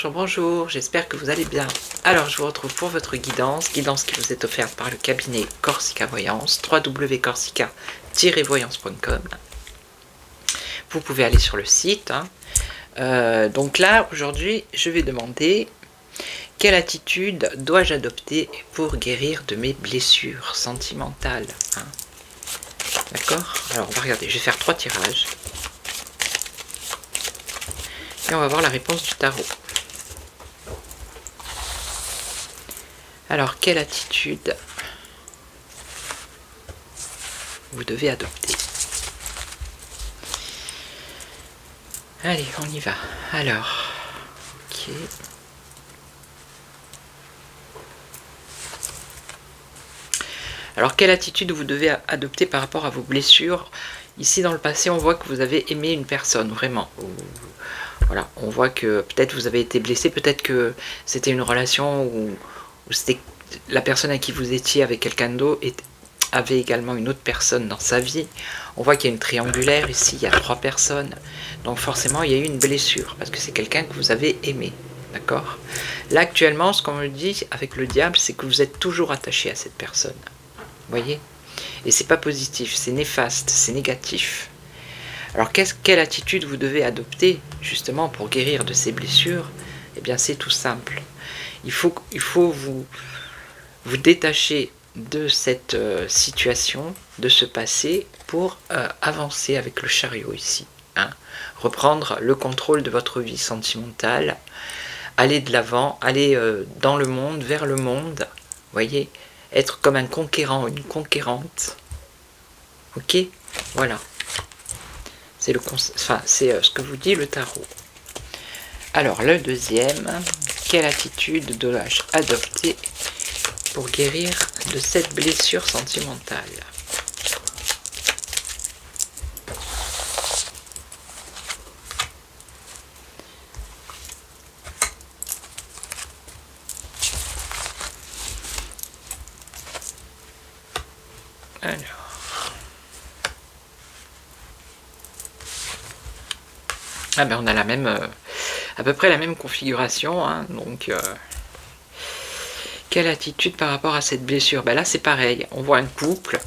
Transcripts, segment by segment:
bonjour, bonjour, j'espère que vous allez bien. Alors, je vous retrouve pour votre guidance qui vous est offerte par le cabinet Corsica Voyance, www.corsica-voyance.com. Vous pouvez aller sur le site. Donc là, aujourd'hui, je vais demander quelle attitude dois-je adopter pour guérir de mes blessures sentimentales. D'accord? Alors, on va regarder, je vais faire 3 tirages. Et on va voir la réponse du tarot. Alors, quelle attitude vous devez adopter? Allez, on y va. Alors, ok. Alors, quelle attitude vous devez adopter par rapport à vos blessures? Ici, dans le passé, on voit que vous avez aimé une personne, vraiment. Voilà, on voit que peut-être vous avez été blessé, peut-être que c'était une relation où c'était la personne à qui vous étiez avec quelqu'un d'autre avait également une autre personne dans sa vie. On voit qu'il y a une triangulaire ici, il y a 3 personnes. Donc forcément, il y a eu une blessure, parce que c'est quelqu'un que vous avez aimé. D'accord? Là, actuellement, ce qu'on me dit avec le diable, c'est que vous êtes toujours attaché à cette personne. Vous voyez? Et c'est pas positif, c'est néfaste, c'est négatif. Alors, quelle attitude vous devez adopter, justement, pour guérir de ces blessures? Eh bien, c'est tout simple. Il faut vous détacher de cette situation, de ce passé, pour avancer avec le chariot ici. Reprendre le contrôle de votre vie sentimentale, aller de l'avant, aller dans le monde, vers le monde, voyez, être comme un conquérant, une conquérante. Ok? Voilà. C'est ce que vous dit le tarot. Alors, le deuxième, quelle attitude dois-je adopter pour guérir de cette blessure sentimentale? Alors. Ah ben on a la même, à peu près la même configuration, donc quelle attitude par rapport à cette blessure? Ben là c'est pareil, on voit un couple,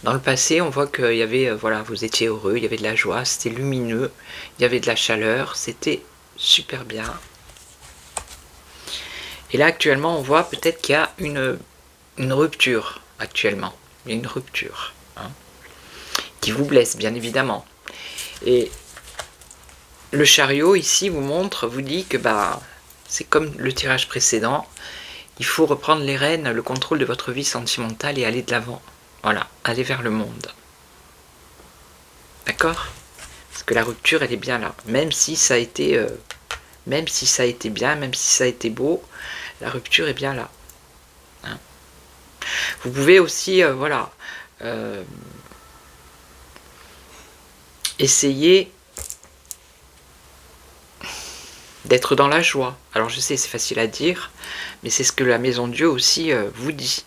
dans le passé on voit qu'il y avait, voilà, vous étiez heureux, il y avait de la joie, c'était lumineux, il y avait de la chaleur, c'était super bien. Et là actuellement on voit peut-être qu'il y a une rupture actuellement, il y a une rupture, qui vous blesse bien évidemment. Et le chariot ici vous dit que c'est comme le tirage précédent, il faut reprendre les rênes, le contrôle de votre vie sentimentale et aller de l'avant. Voilà, aller vers le monde. D'accord? Parce que la rupture, elle est bien là. Même si ça a été bien, même si ça a été beau, la rupture est bien là. Vous pouvez aussi, essayer d'être dans la joie. Alors je sais, c'est facile à dire, mais c'est ce que la Maison Dieu aussi vous dit.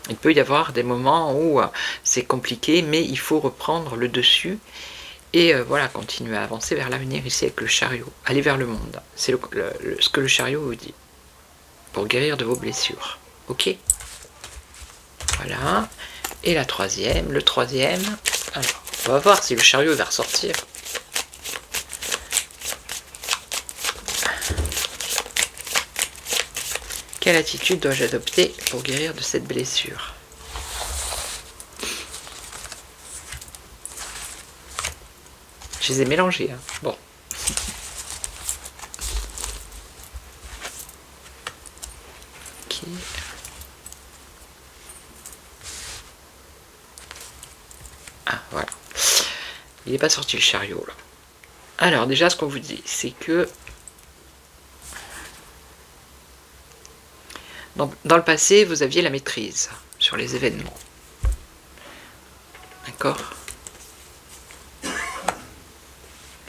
Il peut y avoir des moments où c'est compliqué, mais il faut reprendre le dessus et continuer à avancer vers l'avenir ici avec le chariot. Aller vers le monde. C'est ce que le chariot vous dit. Pour guérir de vos blessures. Ok? Voilà. Et le troisième. Alors, on va voir si le chariot va ressortir. Quelle attitude dois-je adopter pour guérir de cette blessure? Je les ai mélangés. Bon. Ok. Ah, voilà. Il n'est pas sorti le chariot, là. Alors, déjà, ce qu'on vous dit, c'est que dans le passé, vous aviez la maîtrise sur les événements. D'accord?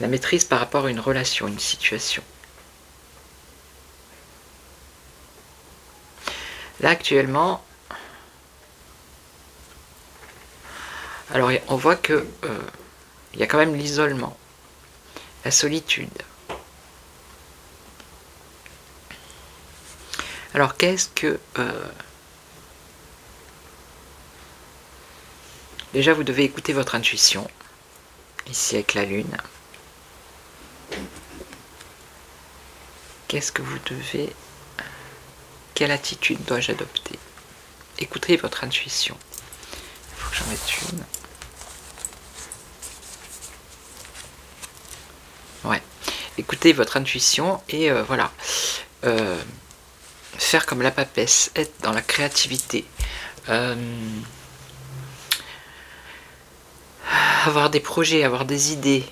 La maîtrise par rapport à une relation, une situation. Là, actuellement, alors on voit que il y a quand même l'isolement. la solitude. Alors qu'est-ce que... déjà vous devez écouter votre intuition, ici avec la lune. Qu'est-ce que vous devez... Quelle attitude dois-je adopter? Écoutez votre intuition. Il faut que j'en mette une. Ouais. Écoutez votre intuition et voilà. Faire comme la papesse, être dans la créativité. Avoir des projets, avoir des idées.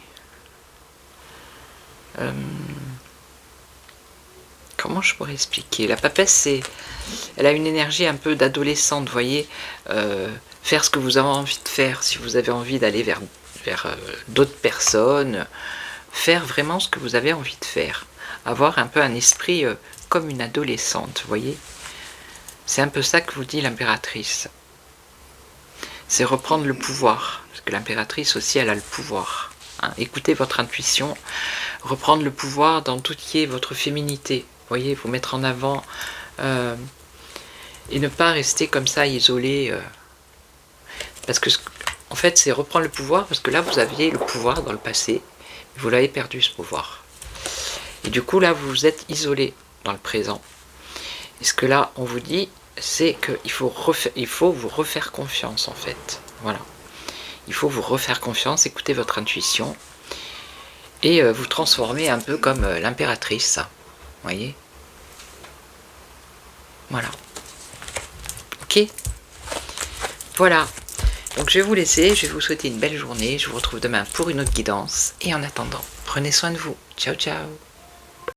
Comment je pourrais expliquer? La papesse, elle a une énergie un peu d'adolescente, vous voyez, faire ce que vous avez envie de faire, si vous avez envie d'aller vers d'autres personnes, faire vraiment ce que vous avez envie de faire, avoir un peu un esprit comme une adolescente, vous voyez. C'est un peu ça que vous dit l'impératrice. C'est reprendre le pouvoir, parce que l'impératrice aussi, elle a le pouvoir. Hein. Écoutez votre intuition, reprendre le pouvoir dans tout ce qui est votre féminité. Vous voyez, vous mettre en avant et ne pas rester comme ça isolé. Parce que, en fait, c'est reprendre le pouvoir, parce que là, vous aviez le pouvoir dans le passé, mais vous l'avez perdu, ce pouvoir. Et du coup, là, vous vous êtes isolé dans le présent. Et ce que là, on vous dit, c'est qu'il faut, vous refaire confiance, en fait. Voilà. Il faut vous refaire confiance, écouter votre intuition, et vous transformer un peu comme l'impératrice, vous voyez. Voilà. Ok. Voilà. Donc je vais vous laisser, je vais vous souhaiter une belle journée, je vous retrouve demain pour une autre guidance, et en attendant, prenez soin de vous. Ciao, ciao.